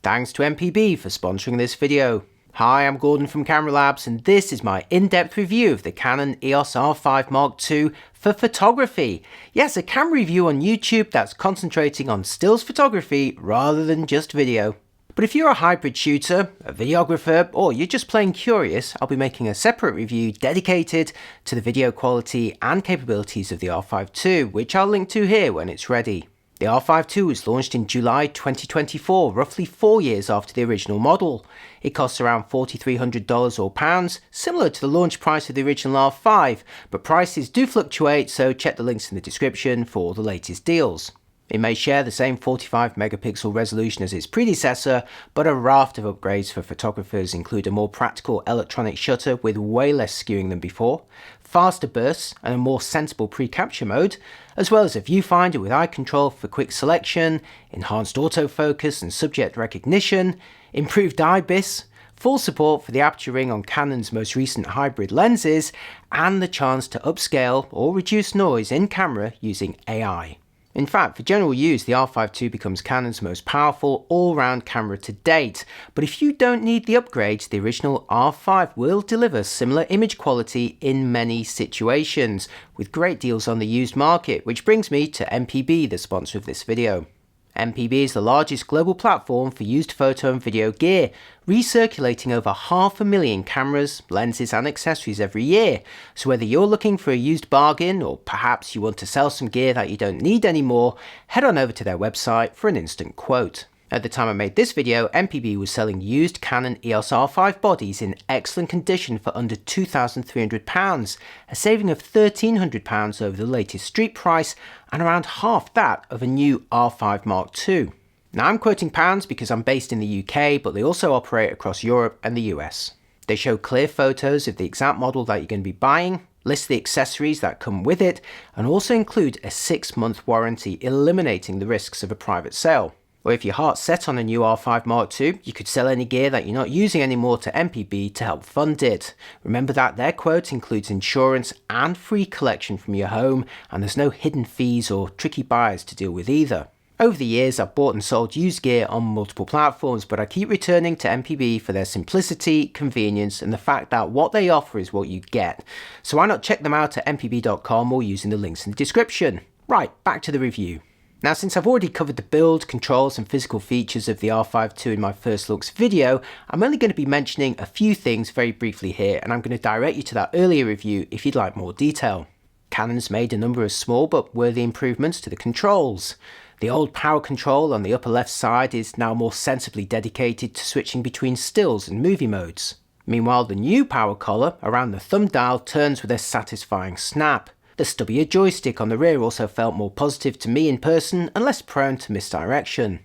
Thanks to MPB for sponsoring this video. Hi, I'm Gordon from Camera Labs, and this is my in-depth review of the Canon EOS R5 Mark II for photography. Yes, a camera review on YouTube that's concentrating on stills photography rather than just video. But if you're a hybrid shooter, a videographer, or you're just plain curious, I'll be making a separate review dedicated to the video quality and capabilities of the R5 II, which I'll link to here when it's ready. The R5 II was launched in July 2024, roughly 4 years after the original model. It costs around $4,300 or pounds, similar to the launch price of the original R5, but prices do fluctuate, so check the links in the description for the latest deals. It may share the same 45 megapixel resolution as its predecessor, but a raft of upgrades for photographers include a more practical electronic shutter with way less skewing than before, faster bursts and a more sensible pre-capture mode, as well as a viewfinder with eye control for quick selection, enhanced autofocus and subject recognition, improved IBIS, full support for the aperture ring on Canon's most recent hybrid lenses, and the chance to upscale or reduce noise in camera using AI. In fact, for general use, the R5 II becomes Canon's most powerful all-round camera to date, but if you don't need the upgrades, the original R5 will deliver similar image quality in many situations, with great deals on the used market, which brings me to MPB, the sponsor of this video. MPB is the largest global platform for used photo and video gear, recirculating over 500,000 cameras, lenses and accessories every year. So whether you're looking for a used bargain or perhaps you want to sell some gear that you don't need anymore, head on over to their website for an instant quote. At the time I made this video, MPB was selling used Canon EOS R5 bodies in excellent condition for under £2,300, a saving of £1,300 over the latest street price and around half that of a new R5 Mark II. Now I'm quoting pounds because I'm based in the UK, but they also operate across Europe and the US. They show clear photos of the exact model that you're going to be buying, list the accessories that come with it, and also include a 6-month warranty, eliminating the risks of a private sale. Or if your heart's set on a new R5 Mark II, you could sell any gear that you're not using anymore to MPB to help fund it. Remember that their quote includes insurance and free collection from your home, and there's no hidden fees or tricky buyers to deal with either. Over the years, I've bought and sold used gear on multiple platforms, but I keep returning to MPB for their simplicity, convenience, and the fact that what they offer is what you get. So why not check them out at mpb.com or using the links in the description. Right, back to the review. Now, since I've already covered the build, controls and physical features of the R5 II in my first looks video, I'm only going to be mentioning a few things very briefly here, and I'm going to direct you to that earlier review if you'd like more detail. Canon's made a number of small but worthy improvements to the controls. The old power control on the upper left side is now more sensibly dedicated to switching between stills and movie modes. Meanwhile, the new power collar around the thumb dial turns with a satisfying snap. The stubbier joystick on the rear also felt more positive to me in person and less prone to misdirection.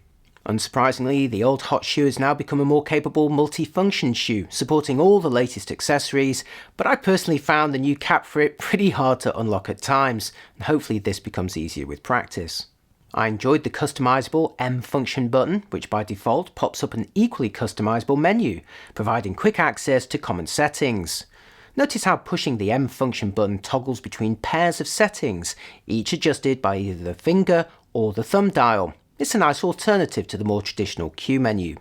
Unsurprisingly, the old hot shoe has now become a more capable multi-function shoe, supporting all the latest accessories, but I personally found the new cap for it pretty hard to unlock at times, and hopefully this becomes easier with practice. I enjoyed the customizable M function button, which by default pops up an equally customizable menu, providing quick access to common settings. Notice how pushing the M function button toggles between pairs of settings, each adjusted by either the finger or the thumb dial. It's a nice alternative to the more traditional Q menu.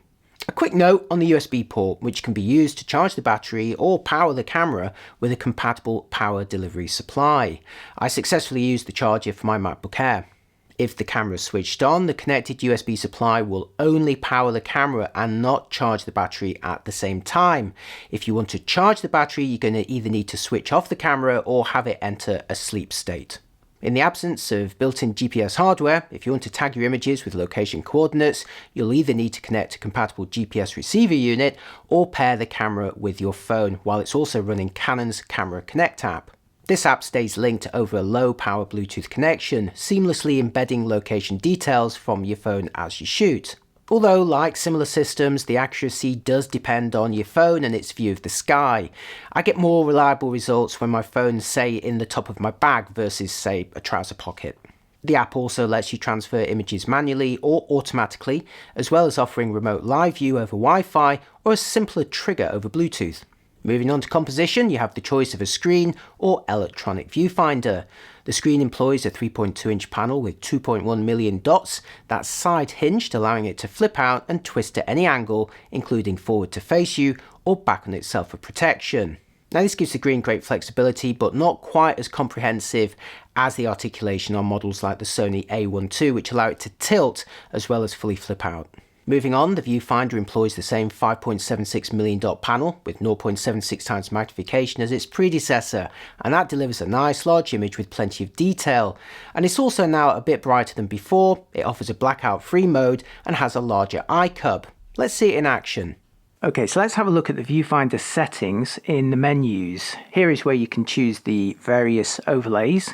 A quick note on the USB port, which can be used to charge the battery or power the camera with a compatible power delivery supply. I successfully used the charger for my MacBook Air. If the camera is switched on, the connected USB supply will only power the camera and not charge the battery at the same time. If you want to charge the battery, you're going to either need to switch off the camera or have it enter a sleep state. In the absence of built-in GPS hardware, if you want to tag your images with location coordinates, you'll either need to connect a compatible GPS receiver unit or pair the camera with your phone, while it's also running Canon's Camera Connect app. This app stays linked over a low-power Bluetooth connection, seamlessly embedding location details from your phone as you shoot. Although, like similar systems, the accuracy does depend on your phone and its view of the sky. I get more reliable results when my phone's, say, in the top of my bag versus, say, a trouser pocket. The app also lets you transfer images manually or automatically, as well as offering remote live view over Wi-Fi or a simpler trigger over Bluetooth. Moving on to composition, you have the choice of a screen or electronic viewfinder. The screen employs a 3.2-inch panel with 2.1 million dots that's side hinged, allowing it to flip out and twist at any angle, including forward to face you or back on itself for protection. Now this gives the screen great flexibility, but not quite as comprehensive as the articulation on models like the Sony A1 II, which allow it to tilt as well as fully flip out. Moving on, the viewfinder employs the same 5.76 million dot panel with 0.76 times magnification as its predecessor, and that delivers a nice large image with plenty of detail. And it's also now a bit brighter than before. It offers a blackout free mode and has a larger eye cub. Let's see it in action. Okay, so let's have a look at the viewfinder settings in the menus. Here is where you can choose the various overlays.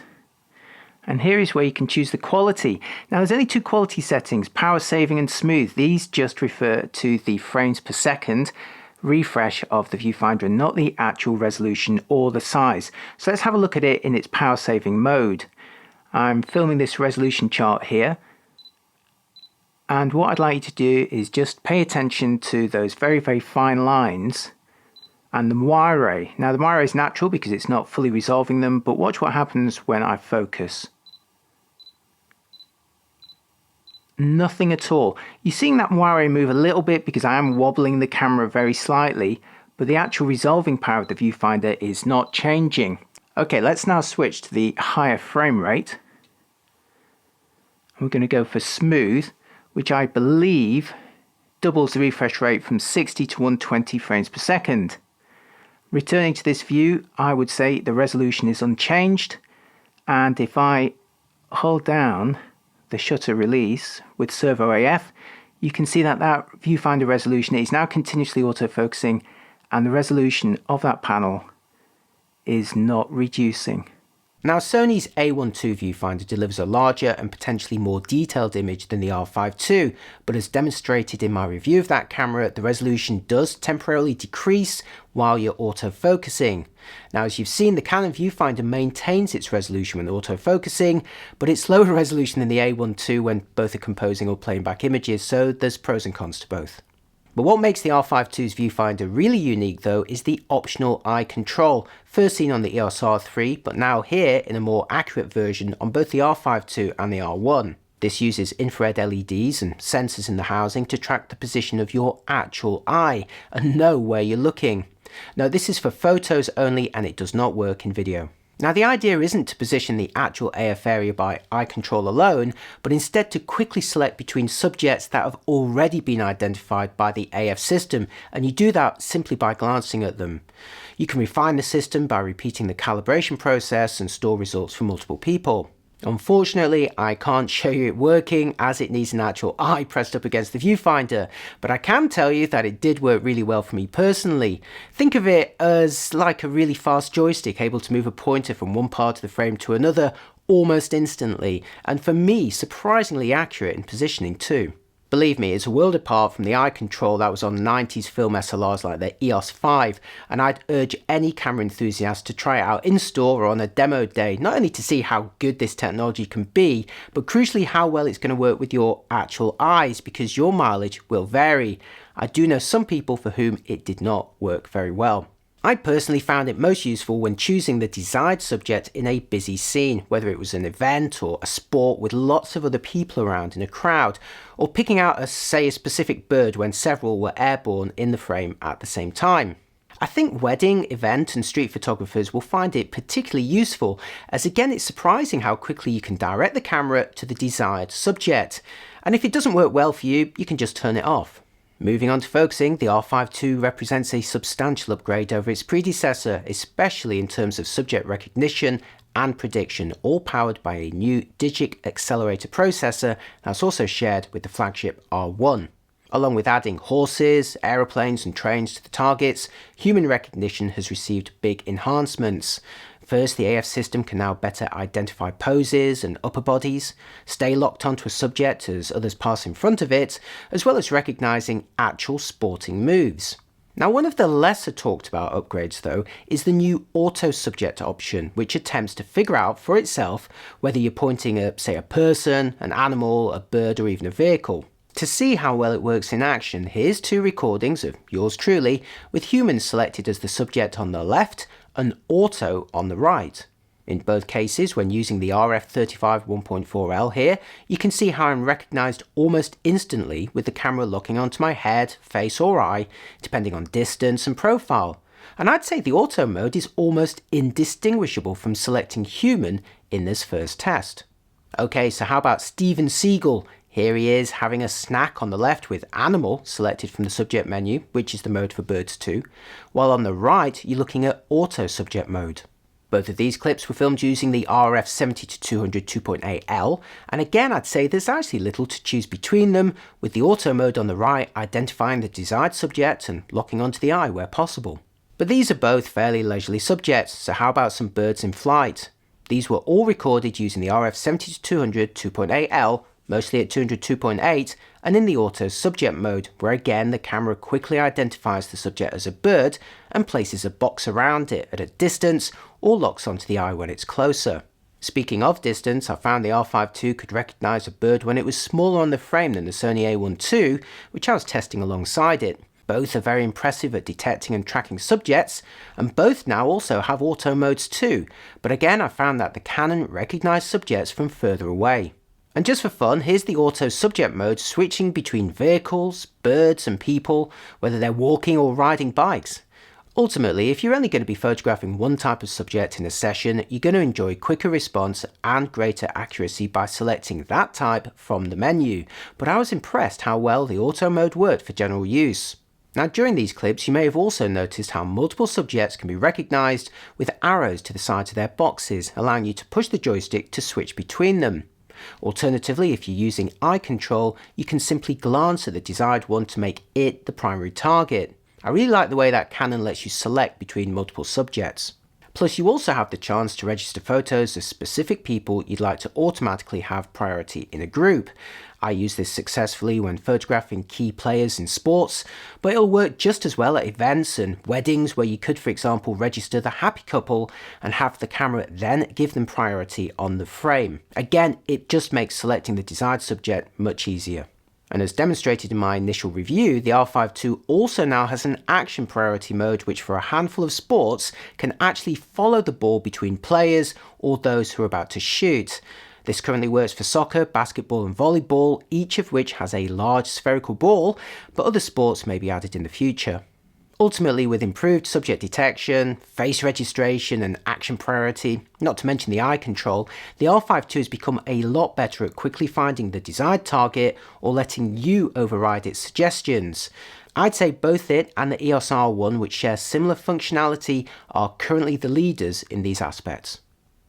And here is where you can choose the quality. Now there's only two quality settings, power saving and smooth. These just refer to the frames per second refresh of the viewfinder and not the actual resolution or the size. So let's have a look at it in its power saving mode. I'm filming this resolution chart here. And what I'd like you to do is just pay attention to those very, very fine lines and the moire. Now the moire is natural because it's not fully resolving them, but watch what happens when I focus. Nothing at all. You're seeing that moire move a little bit because I am wobbling the camera very slightly, but the actual resolving power of the viewfinder is not changing. Okay, let's now switch to the higher frame rate. We're going to go for smooth, which I believe doubles the refresh rate from 60 to 120 frames per second. Returning to this view, I would say the resolution is unchanged, and if I hold down the shutter release with servo AF, you can see that that viewfinder resolution is now continuously autofocusing, and the resolution of that panel is not reducing. Now Sony's A1 II viewfinder delivers a larger and potentially more detailed image than the R5 II, but as demonstrated in my review of that camera, the resolution does temporarily decrease while you're autofocusing. Now as you've seen, the Canon viewfinder maintains its resolution when autofocusing, but it's lower resolution than the A1 II when both are composing or playing back images, so there's pros and cons to both. But what makes the R5 II's viewfinder really unique though is the optional eye control, first seen on the EOS R3, but now here in a more accurate version on both the R5 II and the R1. This uses infrared LEDs and sensors in the housing to track the position of your actual eye and know where you're looking. Now this is for photos only and it does not work in video. Now the idea isn't to position the actual AF area by eye control alone, but instead to quickly select between subjects that have already been identified by the AF system, and you do that simply by glancing at them. You can refine the system by repeating the calibration process and store results for multiple people. Unfortunately, I can't show you it working as it needs an actual eye pressed up against the viewfinder, but I can tell you that it did work really well for me personally. Think of it as like a really fast joystick able to move a pointer from one part of the frame to another almost instantly, and for me surprisingly accurate in positioning too. Believe me, it's a world apart from the eye control that was on 90s film SLRs like the EOS 5, and I'd urge any camera enthusiast to try it out in store or on a demo day, not only to see how good this technology can be, but crucially how well it's going to work with your actual eyes, because your mileage will vary. I do know some people for whom it did not work very well. I personally found it most useful when choosing the desired subject in a busy scene, whether it was an event or a sport with lots of other people around in a crowd, or picking out a specific bird when several were airborne in the frame at the same time. I think wedding, event and street photographers will find it particularly useful, as again it's surprising how quickly you can direct the camera to the desired subject, and if it doesn't work well for you, you can just turn it off. Moving on to focusing, the R5 II represents a substantial upgrade over its predecessor, especially in terms of subject recognition and prediction, all powered by a new Digic accelerator processor that's also shared with the flagship R1. Along with adding horses, aeroplanes and trains to the targets, human recognition has received big enhancements. First, the AF system can now better identify poses and upper bodies, stay locked onto a subject as others pass in front of it, as well as recognising actual sporting moves. Now, one of the lesser talked about upgrades though is the new auto subject option, which attempts to figure out for itself whether you're pointing at, say, a person, an animal, a bird or even a vehicle. To see how well it works in action, here's two recordings of yours truly, with humans selected as the subject on the left and auto on the right. In both cases, when using the RF35 1.4L here, you can see how I'm recognised almost instantly with the camera looking onto my head, face or eye, depending on distance and profile. And I'd say the auto mode is almost indistinguishable from selecting human in this first test. Okay, so how about Steven Seagal? Here he is having a snack on the left with animal selected from the subject menu, which is the mode for birds too, while on the right you're looking at auto subject mode. Both of these clips were filmed using the RF 70-200 2.8L, and again I'd say there's actually little to choose between them, with the auto mode on the right identifying the desired subject and locking onto the eye where possible. But these are both fairly leisurely subjects, so how about some birds in flight? These were all recorded using the RF 70-200 2.8L, mostly at 202.8, and in the auto subject mode, where again the camera quickly identifies the subject as a bird and places a box around it at a distance or locks onto the eye when it's closer. Speaking of distance, I found the R5 II could recognise a bird when it was smaller on the frame than the Sony A1 II, which I was testing alongside it. Both are very impressive at detecting and tracking subjects, and both now also have auto modes too, but again I found that the Canon recognised subjects from further away. And just for fun, here's the auto subject mode switching between vehicles, birds and people, whether they're walking or riding bikes. Ultimately, if you're only going to be photographing one type of subject in a session, you're going to enjoy quicker response and greater accuracy by selecting that type from the menu, but I was impressed how well the auto mode worked for general use. Now during these clips you may have also noticed how multiple subjects can be recognised with arrows to the sides of their boxes, allowing you to push the joystick to switch between them. Alternatively, if you're using eye control, you can simply glance at the desired one to make it the primary target. I really like the way that Canon lets you select between multiple subjects. Plus you also have the chance to register photos of specific people you'd like to automatically have priority in a group. I use this successfully when photographing key players in sports, but it'll work just as well at events and weddings where you could, for example, register the happy couple and have the camera then give them priority on the frame. Again, it just makes selecting the desired subject much easier. And as demonstrated in my initial review, the R5 II also now has an action priority mode which for a handful of sports can actually follow the ball between players or those who are about to shoot. This currently works for soccer, basketball and volleyball, each of which has a large spherical ball, but other sports may be added in the future. Ultimately, with improved subject detection, face registration and action priority, not to mention the eye control, the R5 II has become a lot better at quickly finding the desired target or letting you override its suggestions. I'd say both it and the EOS R1, which share similar functionality, are currently the leaders in these aspects.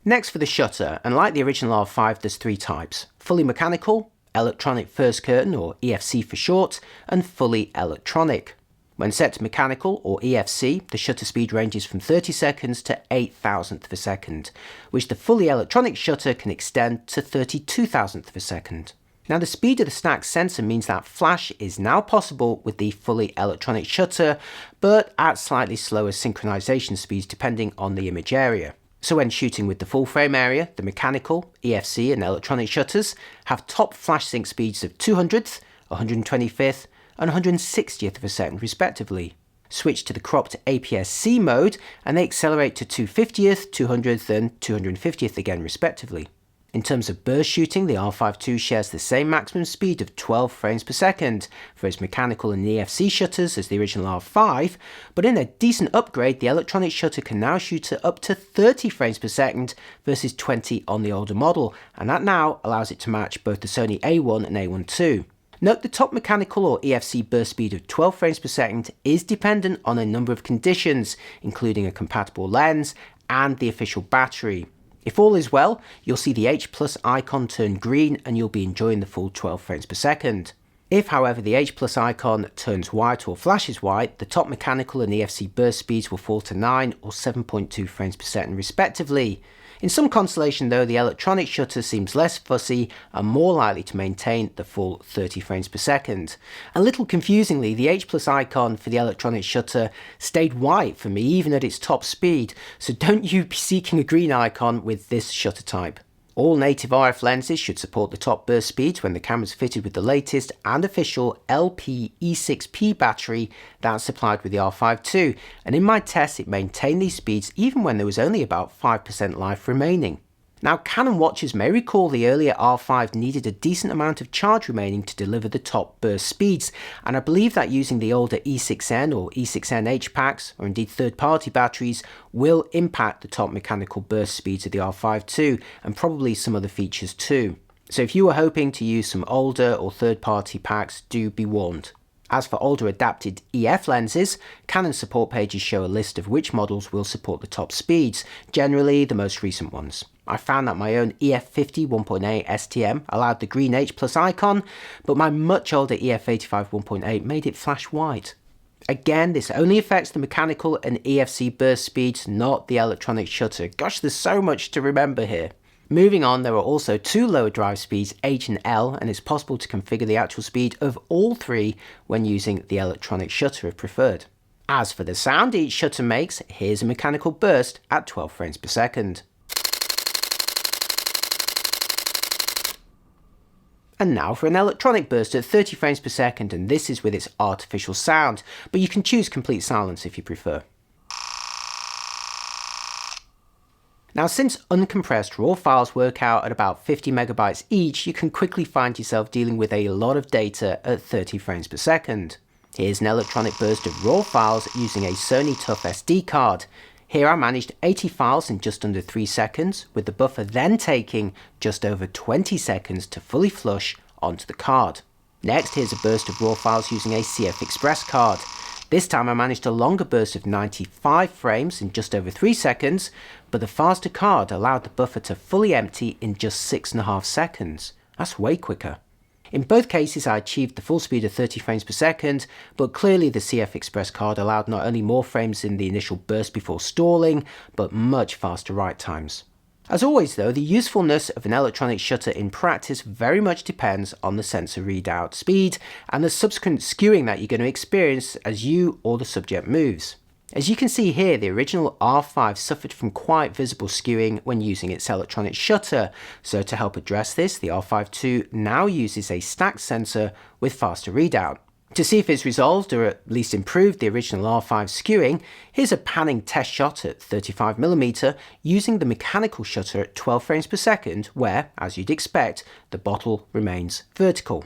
Next for the shutter, and like the original R5 there's three types: fully mechanical, electronic first curtain or EFC for short, and fully electronic. When set to mechanical or EFC, the shutter speed ranges from 30 seconds to 8,000th of a second, which the fully electronic shutter can extend to 32,000th of a second. Now the speed of the stacked sensor means that flash is now possible with the fully electronic shutter, but at slightly slower synchronization speeds depending on the image area. So when shooting with the full frame area, the mechanical, EFC and electronic shutters have top flash sync speeds of 200th, 125th and 160th of a second respectively. Switch to the cropped APS-C mode and they accelerate to 250th, 200th and 250th again respectively. In terms of burst shooting, the R5 II shares the same maximum speed of 12 frames per second for its mechanical and EFC shutters as the original R5, but in a decent upgrade, the electronic shutter can now shoot at up to 30 frames per second versus 20 on the older model, and that now allows it to match both the Sony A1 and A1 II. Note the top mechanical or EFC burst speed of 12 frames per second is dependent on a number of conditions, including a compatible lens and the official battery. If all is well, you'll see the H+ icon turn green and you'll be enjoying the full 12 frames per second. If, however, the H+ icon turns white or flashes white, the top mechanical and EFC burst speeds will fall to 9 or 7.2 frames per second respectively. In some consolation though, the electronic shutter seems less fussy and more likely to maintain the full 30 frames per second. A little confusingly, the H+ icon for the electronic shutter stayed white for me even at its top speed, so don't you be seeking a green icon with this shutter type. All native RF lenses should support the top burst speeds when the camera is fitted with the latest and official LP-E6P battery that's supplied with the R5 II, and in my tests it maintained these speeds even when there was only about 5% life remaining. Now, Canon watchers may recall the earlier R5 needed a decent amount of charge remaining to deliver the top burst speeds, and I believe that using the older E6N or E6NH packs, or indeed third-party batteries, will impact the top mechanical burst speeds of the R5 II, and probably some other features too. So if you were hoping to use some older or third-party packs, do be warned. As for older adapted EF lenses, Canon support pages show a list of which models will support the top speeds, generally the most recent ones. I found that my own EF50 1.8 STM allowed the green H+ icon, but my much older EF85 1.8 made it flash white. Again, this only affects the mechanical and EFC burst speeds, not the electronic shutter. Gosh, there's so much to remember here. Moving on, there are also two lower drive speeds, H and L, and it's possible to configure the actual speed of all three when using the electronic shutter if preferred. As for the sound each shutter makes, here's a mechanical burst at 12 frames per second. And now for an electronic burst at 30 frames per second, and this is with its artificial sound, but you can choose complete silence if you prefer. Now, since uncompressed RAW files work out at about 50 megabytes each, you can quickly find yourself dealing with a lot of data at 30 frames per second. Here's an electronic burst of RAW files using a Sony Tough SD card. Here I managed 80 files in just under 3 seconds, with the buffer then taking just over 20 seconds to fully flush onto the card. Next, here's a burst of RAW files using a CF Express card. This time I managed a longer burst of 95 frames in just over 3 seconds, but the faster card allowed the buffer to fully empty in just 6.5 seconds. That's way quicker. In both cases I achieved the full speed of 30 frames per second, but clearly the CF Express card allowed not only more frames in the initial burst before stalling, but much faster write times. As always though, the usefulness of an electronic shutter in practice very much depends on the sensor readout speed and the subsequent skewing that you're going to experience as you or the subject moves. As you can see here, the original R5 suffered from quite visible skewing when using its electronic shutter, so to help address this, the R5 II now uses a stacked sensor with faster readout. To see if it's resolved or at least improved the original R5 skewing, here's a panning test shot at 35mm using the mechanical shutter at 12 frames per second where, as you'd expect, the bottle remains vertical.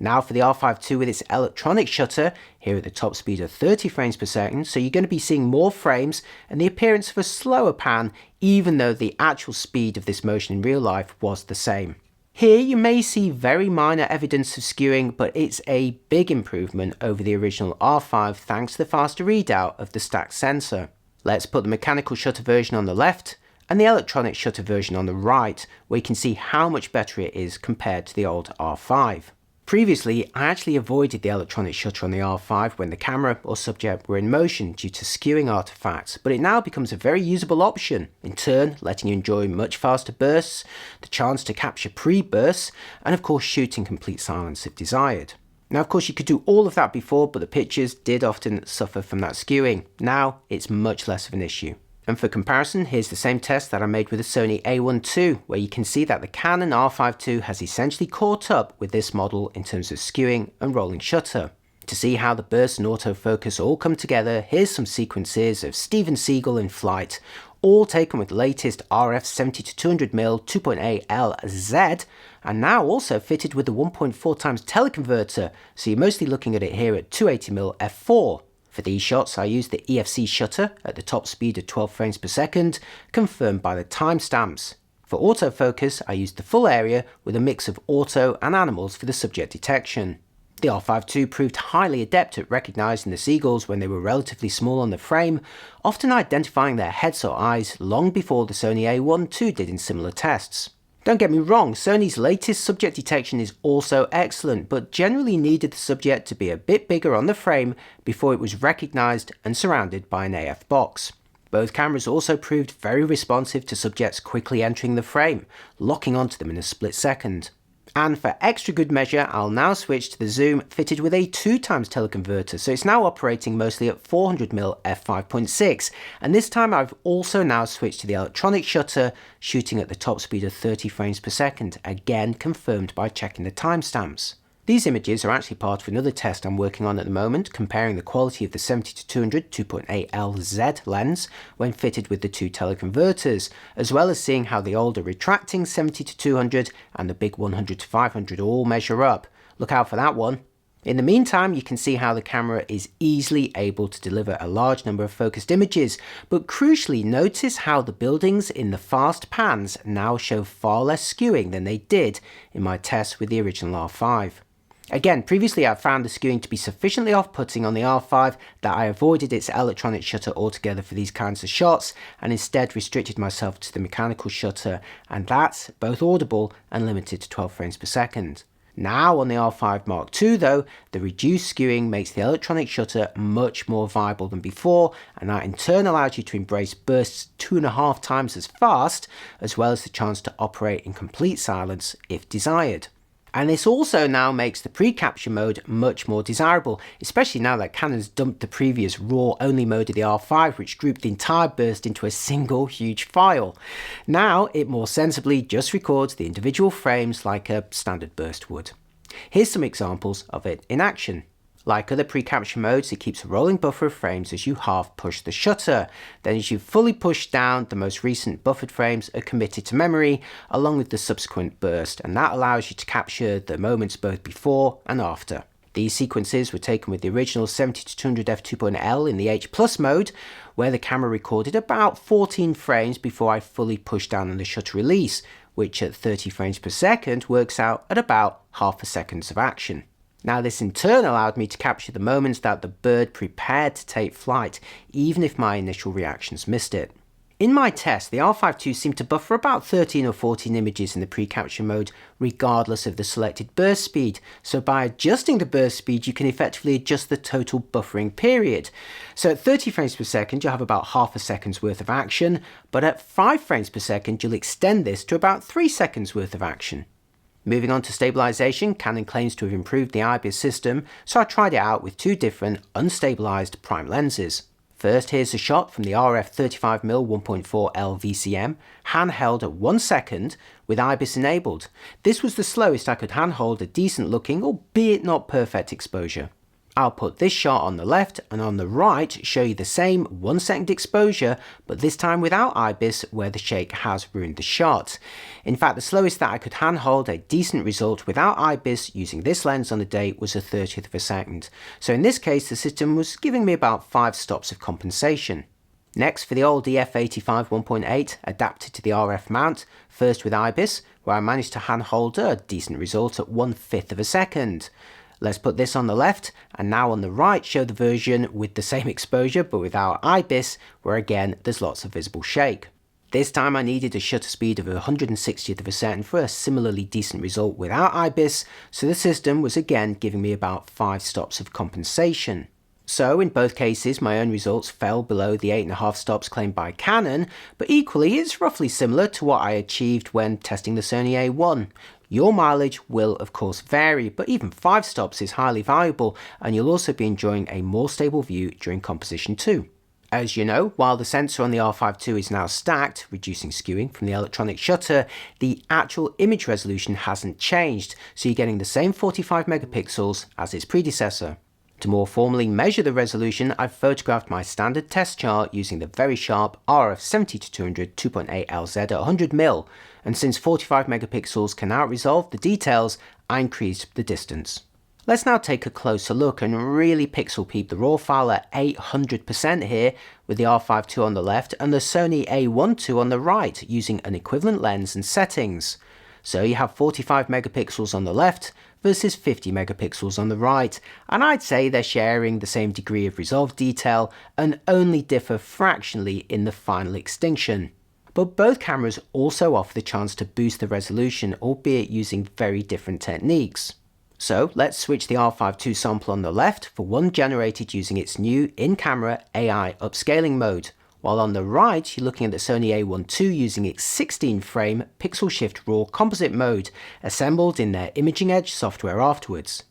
Now for the R5 II with its electronic shutter, here at the top speed of 30 frames per second, so you're going to be seeing more frames and the appearance of a slower pan, even though the actual speed of this motion in real life was the same. Here you may see very minor evidence of skewing, but it's a big improvement over the original R5 thanks to the faster readout of the stacked sensor. Let's put the mechanical shutter version on the left and the electronic shutter version on the right, where you can see how much better it is compared to the old R5. Previously, I actually avoided the electronic shutter on the R5 when the camera or subject were in motion due to skewing artifacts, but it now becomes a very usable option, in turn letting you enjoy much faster bursts, the chance to capture pre-bursts, and of course shoot in complete silence if desired. Now of course you could do all of that before, but the pictures did often suffer from that skewing. Now it's much less of an issue. And for comparison, here's the same test that I made with the Sony A1 II, where you can see that the Canon R5 II has essentially caught up with this model in terms of skewing and rolling shutter. To see how the burst and autofocus all come together, here's some sequences of Steven Seagal in flight, all taken with the latest RF 70-200mm 2.8 LZ, and now also fitted with the 1.4x teleconverter, so you're mostly looking at it here at 280mm f4. For these shots, I used the EFC shutter at the top speed of 12 frames per second, confirmed by the timestamps. For autofocus, I used the full area with a mix of auto and animals for the subject detection. The R5 II proved highly adept at recognising the seagulls when they were relatively small on the frame, often identifying their heads or eyes long before the Sony A1 II did in similar tests. Don't get me wrong, Sony's latest subject detection is also excellent, but generally needed the subject to be a bit bigger on the frame before it was recognised and surrounded by an AF box. Both cameras also proved very responsive to subjects quickly entering the frame, locking onto them in a split second. And for extra good measure, I'll now switch to the zoom fitted with a 2x teleconverter, so it's now operating mostly at 400mm f5.6, and this time I've also now switched to the electronic shutter, shooting at the top speed of 30 frames per second, again confirmed by checking the timestamps. These images are actually part of another test I'm working on at the moment, comparing the quality of the 70-200 2.8L Z lens when fitted with the two teleconverters, as well as seeing how the older retracting 70-200 and the big 100-500 all measure up. Look out for that one. In the meantime, you can see how the camera is easily able to deliver a large number of focused images, but crucially notice how the buildings in the fast pans now show far less skewing than they did in my test with the original R5. Again, previously I found the skewing to be sufficiently off-putting on the R5 that I avoided its electronic shutter altogether for these kinds of shots and instead restricted myself to the mechanical shutter, and that's both audible and limited to 12 frames per second. Now on the R5 Mark II though, the reduced skewing makes the electronic shutter much more viable than before, and that in turn allows you to embrace bursts 2.5 times as fast, as well as the chance to operate in complete silence if desired. And this also now makes the pre-capture mode much more desirable, especially now that Canon's dumped the previous RAW-only mode of the R5, which grouped the entire burst into a single huge file. Now it more sensibly just records the individual frames like a standard burst would. Here's some examples of it in action. Like other pre-capture modes, it keeps a rolling buffer of frames as you half push the shutter. Then as you fully push down, the most recent buffered frames are committed to memory, along with the subsequent burst, and that allows you to capture the moments both before and after. These sequences were taken with the original 70-200 f2.L in the H+ mode, where the camera recorded about 14 frames before I fully pushed down on the shutter release, which at 30 frames per second works out at about half a second of action. Now this in turn allowed me to capture the moments that the bird prepared to take flight, even if my initial reactions missed it. In my test, the R5 II seemed to buffer about 13 or 14 images in the pre-capture mode, regardless of the selected burst speed, so by adjusting the burst speed you can effectively adjust the total buffering period. So at 30 frames per second you'll have about half a second's worth of action, but at 5 frames per second you'll extend this to about 3 seconds worth of action. Moving on to stabilization, Canon claims to have improved the IBIS system, so I tried it out with two different unstabilized prime lenses. First, here's a shot from the RF 35mm 1.4L VCM, handheld at 1 second with IBIS enabled. This was the slowest I could handhold a decent looking, albeit not perfect exposure. I'll put this shot on the left and on the right show you the same 1 second exposure, but this time without IBIS where the shake has ruined the shot. In fact, the slowest that I could handhold a decent result without IBIS using this lens on the day was a 30th of a second. So in this case the system was giving me about 5 stops of compensation. Next, for the old EF85 1.8 adapted to the RF mount, first with IBIS, where I managed to handhold a decent result at 1/5 of a second. Let's put this on the left, and now on the right show the version with the same exposure but without IBIS, where again there's lots of visible shake. This time I needed a shutter speed of 1/160th of a second for a similarly decent result without IBIS, so the system was again giving me about 5 stops of compensation. So in both cases my own results fell below the 8.5 stops claimed by Canon, but equally it's roughly similar to what I achieved when testing the Sony A1. Your mileage will of course vary, but even 5 stops is highly valuable, and you'll also be enjoying a more stable view during composition too. As you know, while the sensor on the R5 II is now stacked, reducing skewing from the electronic shutter, the actual image resolution hasn't changed, so you're getting the same 45 megapixels as its predecessor. To more formally measure the resolution, I've photographed my standard test chart using the very sharp RF 70-200 2.8LZ at 100mm, and since 45 megapixels can out-resolve the details, I increased the distance. Let's now take a closer look and really pixel peep the RAW file at 800% here, with the R5 II on the left and the Sony A1 II on the right, using an equivalent lens and settings. So you have 45 megapixels on the left versus 50 megapixels on the right, and I'd say they're sharing the same degree of resolved detail and only differ fractionally in the final extinction. But both cameras also offer the chance to boost the resolution, albeit using very different techniques. So let's switch the R5 II sample on the left for one generated using its new in-camera AI upscaling mode, while on the right you're looking at the Sony A1 II using its 16-frame pixel shift RAW composite mode, assembled in their Imaging Edge software afterwards.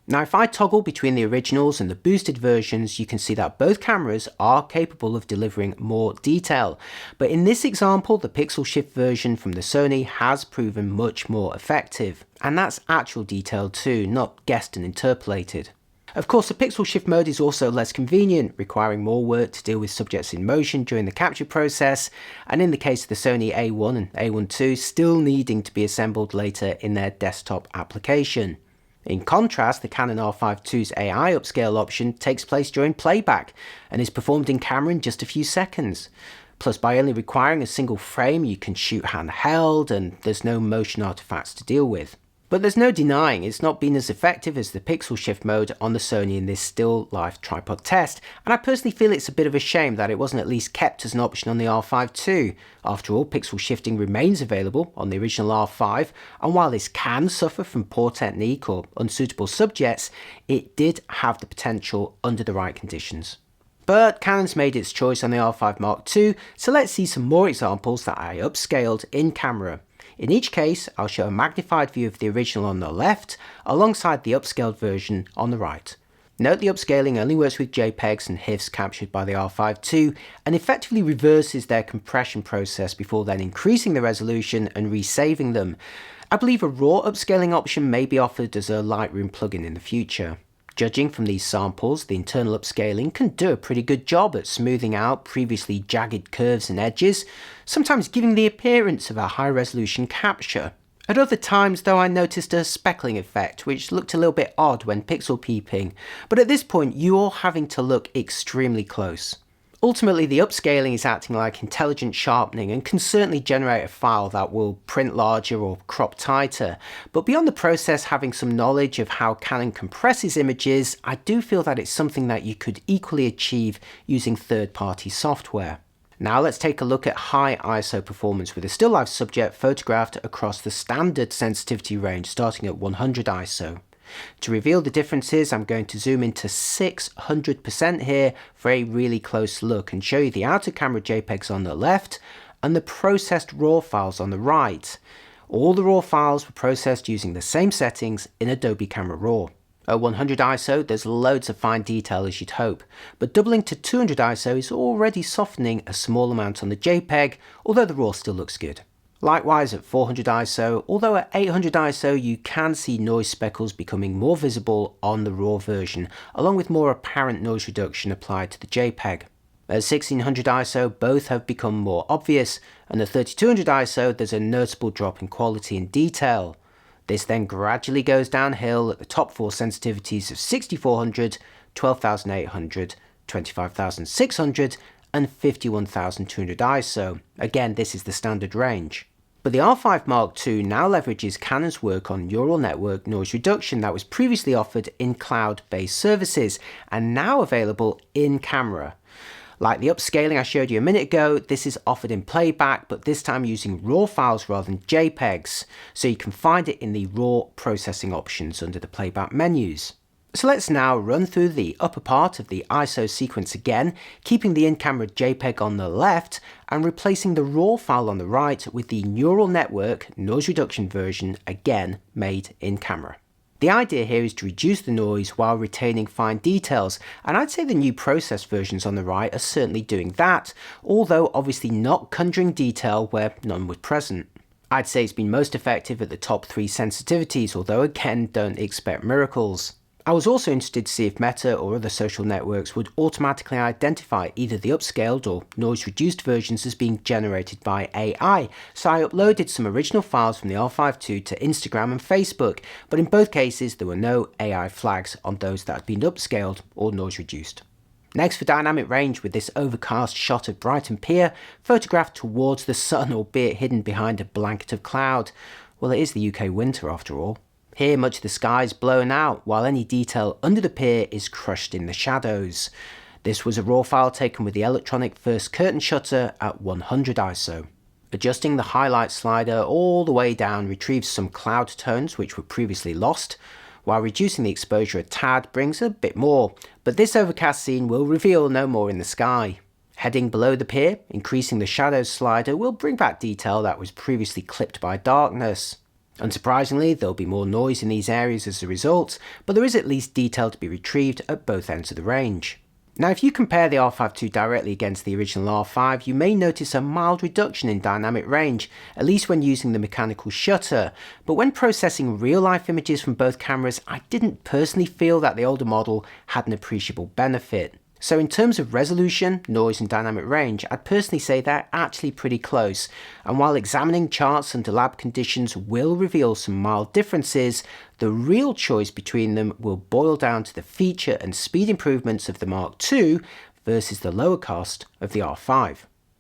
Now if I toggle between the originals and the boosted versions, you can see that both cameras are capable of delivering more detail. But in this example, the pixel shift version from the Sony has proven much more effective. And that's actual detail too, not guessed and interpolated. Of course, the pixel shift mode is also less convenient, requiring more work to deal with subjects in motion during the capture process, and in the case of the Sony A1 and A1 II, still needing to be assembled later in their desktop application. In contrast, the Canon R5 II's AI upscale option takes place during playback and is performed in camera in just a few seconds. Plus, by only requiring a single frame, you can shoot handheld and there's no motion artifacts to deal with. But there's no denying it's not been as effective as the pixel shift mode on the Sony in this still life tripod test, and I personally feel it's a bit of a shame that it wasn't at least kept as an option on the R5 II. After all, pixel shifting remains available on the original R5, and while this can suffer from poor technique or unsuitable subjects, it did have the potential under the right conditions. But Canon's made its choice on the R5 Mark II, so let's see some more examples that I upscaled in camera. In each case, I'll show a magnified view of the original on the left, alongside the upscaled version on the right. Note the upscaling only works with JPEGs and HIFs captured by the R5 II, and effectively reverses their compression process before then increasing the resolution and resaving them. I believe a RAW upscaling option may be offered as a Lightroom plugin in the future. Judging from these samples, the internal upscaling can do a pretty good job at smoothing out previously jagged curves and edges, sometimes giving the appearance of a high-resolution capture. At other times, though, I noticed a speckling effect, which looked a little bit odd when pixel peeping, but at this point you're having to look extremely close. Ultimately, the upscaling is acting like intelligent sharpening and can certainly generate a file that will print larger or crop tighter. But beyond the process having some knowledge of how Canon compresses images, I do feel that it's something that you could equally achieve using third-party software. Now let's take a look at high ISO performance with a still life subject photographed across the standard sensitivity range starting at 100 ISO. To reveal the differences, I'm going to zoom into 600% here for a really close look and show you the outer camera JPEGs on the left and the processed RAW files on the right. All the RAW files were processed using the same settings in Adobe Camera Raw. At 100 ISO, there's loads of fine detail as you'd hope, but doubling to 200 ISO is already softening a small amount on the JPEG, although the RAW still looks good. Likewise at 400 ISO, although at 800 ISO you can see noise speckles becoming more visible on the RAW version, along with more apparent noise reduction applied to the JPEG. At 1600 ISO both have become more obvious, and at 3200 ISO there's a noticeable drop in quality and detail. This then gradually goes downhill at the top four sensitivities of 6400, 12800, 25600 and 51200 ISO. Again, this is the standard range. But the R5 Mark II now leverages Canon's work on neural network noise reduction that was previously offered in cloud-based services and now available in camera. Like the upscaling I showed you a minute ago, this is offered in playback, but this time using RAW files rather than JPEGs, so you can find it in the RAW processing options under the playback menus. So let's now run through the upper part of the ISO sequence again, keeping the in-camera JPEG on the left and replacing the RAW file on the right with the neural network noise reduction version, again made in camera. The idea here is to reduce the noise while retaining fine details, and I'd say the new processed versions on the right are certainly doing that, although obviously not conjuring detail where none were present. I'd say it's been most effective at the top three sensitivities, although again don't expect miracles. I was also interested to see if Meta or other social networks would automatically identify either the upscaled or noise reduced versions as being generated by AI, so I uploaded some original files from the R5 II to Instagram and Facebook, but in both cases there were no AI flags on those that had been upscaled or noise reduced. Next for dynamic range, with this overcast shot of Brighton Pier, photographed towards the sun albeit hidden behind a blanket of cloud. Well, it is the UK winter after all. Here much of the sky is blown out, while any detail under the pier is crushed in the shadows. This was a RAW file taken with the electronic first curtain shutter at 100 ISO. Adjusting the highlight slider all the way down retrieves some cloud tones which were previously lost, while reducing the exposure a tad brings a bit more, but this overcast scene will reveal no more in the sky. Heading below the peer, increasing the shadows slider will bring back detail that was previously clipped by darkness. Unsurprisingly, there'll be more noise in these areas as a result, but there is at least detail to be retrieved at both ends of the range. Now, if you compare the R5 II directly against the original R5, you may notice a mild reduction in dynamic range, at least when using the mechanical shutter, but when processing real-life images from both cameras, I didn't personally feel that the older model had an appreciable benefit. So in terms of resolution, noise and dynamic range, I'd personally say they're actually pretty close, and while examining charts under lab conditions will reveal some mild differences, the real choice between them will boil down to the feature and speed improvements of the Mark II versus the lower cost of the R5.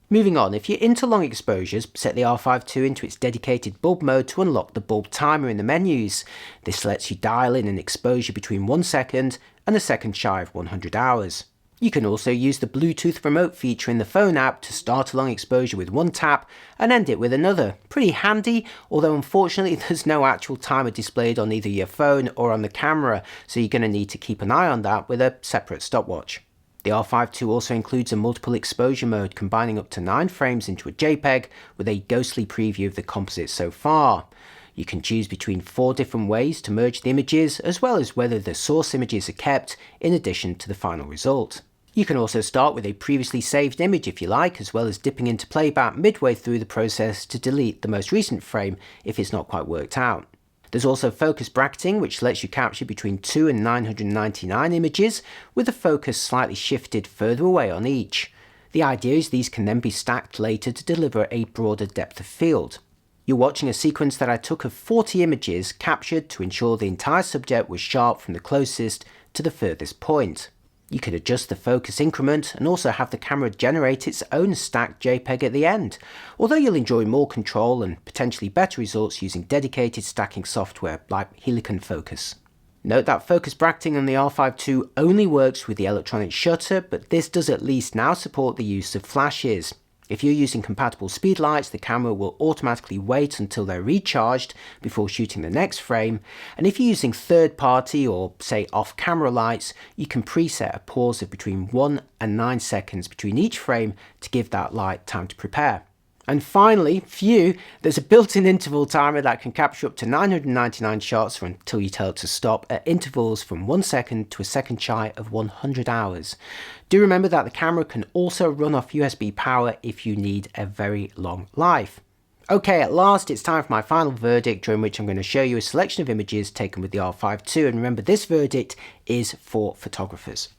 Moving on, if you're into long exposures, set the R5 II into its dedicated bulb mode to unlock the bulb timer in the menus. This lets you dial in an exposure between 1 second and a second shy of 100 hours. You can also use the Bluetooth remote feature in the phone app to start a long exposure with one tap and end it with another. Pretty handy, although unfortunately there's no actual timer displayed on either your phone or on the camera, so you're going to need to keep an eye on that with a separate stopwatch. The R5 II also includes a multiple exposure mode, combining up to 9 frames into a JPEG with a ghostly preview of the composite so far. You can choose between 4 different ways to merge the images, as well as whether the source images are kept in addition to the final result. You can also start with a previously saved image if you like, as well as dipping into playback midway through the process to delete the most recent frame if it's not quite worked out. There's also focus bracketing, which lets you capture between 2 and 999 images, with the focus slightly shifted further away on each. The idea is these can then be stacked later to deliver a broader depth of field. You're watching a sequence that I took of 40 images captured to ensure the entire subject was sharp from the closest to the furthest point. You can adjust the focus increment and also have the camera generate its own stacked JPEG at the end, although you'll enjoy more control and potentially better results using dedicated stacking software like Helicon Focus. Note that focus bracketing on the R5 II only works with the electronic shutter, but this does at least now support the use of flashes. If you're using compatible speed lights, the camera will automatically wait until they're recharged before shooting the next frame, and if you're using third-party or say off-camera lights, you can preset a pause of between 1 and 9 seconds between each frame to give that light time to prepare. And finally, for you, there's a built-in interval timer that can capture up to 999 shots until you tell it to stop at intervals from 1 second to a second shy of 100 hours. Do remember that the camera can also run off USB power if you need a very long life. Okay, at last it's time for my final verdict, during which I'm going to show you a selection of images taken with the R5 II, and remember this verdict is for photographers.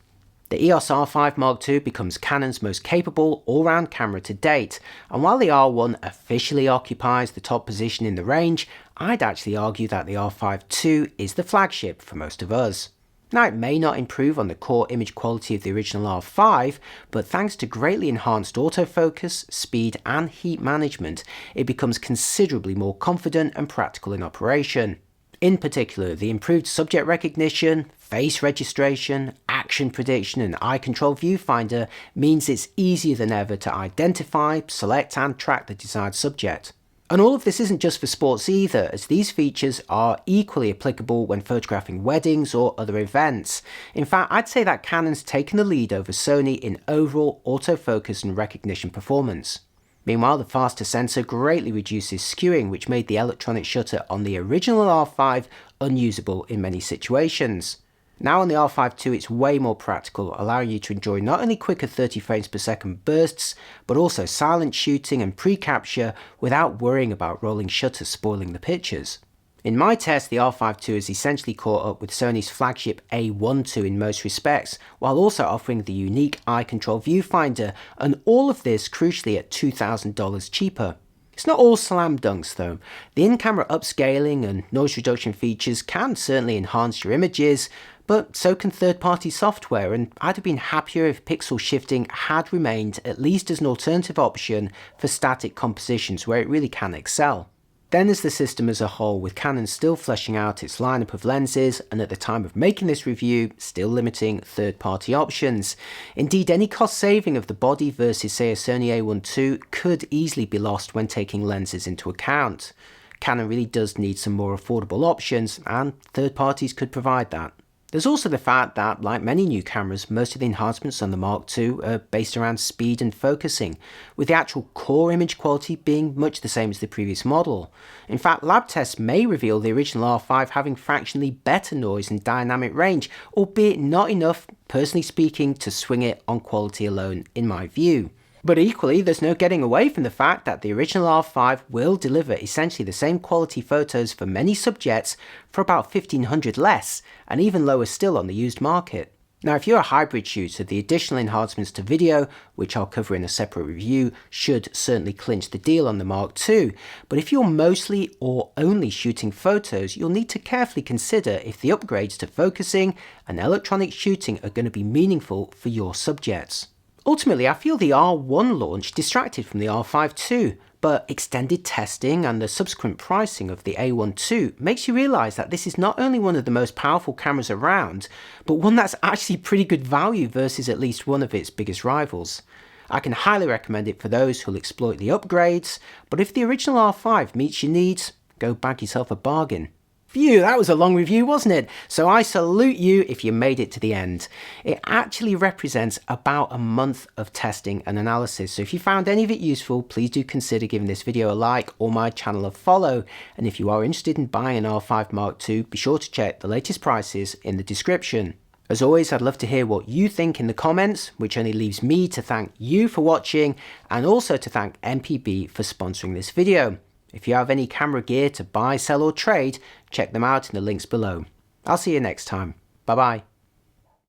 The EOS R5 Mark II becomes Canon's most capable all-round camera to date, and while the R1 officially occupies the top position in the range, I'd actually argue that the R5 II is the flagship for most of us. Now, it may not improve on the core image quality of the original R5, but thanks to greatly enhanced autofocus, speed and heat management, it becomes considerably more confident and practical in operation. In particular, the improved subject recognition, face registration, action prediction and eye control viewfinder means it's easier than ever to identify, select and track the desired subject. And all of this isn't just for sports either, as these features are equally applicable when photographing weddings or other events. In fact, I'd say that Canon's taken the lead over Sony in overall autofocus and recognition performance. Meanwhile, the faster sensor greatly reduces skewing, which made the electronic shutter on the original R5 unusable in many situations. Now on the R5 II, it's way more practical, allowing you to enjoy not only quicker 30 frames per second bursts, but also silent shooting and pre-capture without worrying about rolling shutters spoiling the pictures. In my test, the R5 II has essentially caught up with Sony's flagship A1 II in most respects, while also offering the unique eye control viewfinder, and all of this crucially at $2,000 cheaper. It's not all slam dunks though. The in-camera upscaling and noise reduction features can certainly enhance your images, but so can third-party software, and I'd have been happier if pixel shifting had remained at least as an alternative option for static compositions where it really can excel. Then there's the system as a whole, with Canon still fleshing out its lineup of lenses and at the time of making this review still limiting third-party options. Indeed, any cost saving of the body versus say a Sony A1 II could easily be lost when taking lenses into account. Canon really does need some more affordable options, and third parties could provide that. There's also the fact that, like many new cameras, most of the enhancements on the Mark II are based around speed and focusing, with the actual core image quality being much the same as the previous model. In fact, lab tests may reveal the original R5 having fractionally better noise and dynamic range, albeit not enough, personally speaking, to swing it on quality alone, in my view. But equally, there's no getting away from the fact that the original R5 will deliver essentially the same quality photos for many subjects for about 1500 less, and even lower still on the used market. Now, if you're a hybrid shooter, the additional enhancements to video, which I'll cover in a separate review, should certainly clinch the deal on the Mark II. But if you're mostly or only shooting photos, you'll need to carefully consider if the upgrades to focusing and electronic shooting are going to be meaningful for your subjects. Ultimately, I feel the R1 launch distracted from the R5 too, but extended testing and the subsequent pricing of the A1 II makes you realise that this is not only one of the most powerful cameras around, but one that's actually pretty good value versus at least one of its biggest rivals. I can highly recommend it for those who'll exploit the upgrades, but if the original R5 meets your needs, go bag yourself a bargain. Phew, that was a long review, wasn't it? So I salute you if you made it to the end. It actually represents about a month of testing and analysis, so if you found any of it useful, please do consider giving this video a like or my channel a follow. And if you are interested in buying an R5 Mark II, be sure to check the latest prices in the description. As always, I'd love to hear what you think in the comments, which only leaves me to thank you for watching and also to thank MPB for sponsoring this video. If you have any camera gear to buy, sell or trade, check them out in the links below. I'll see you next time. Bye bye.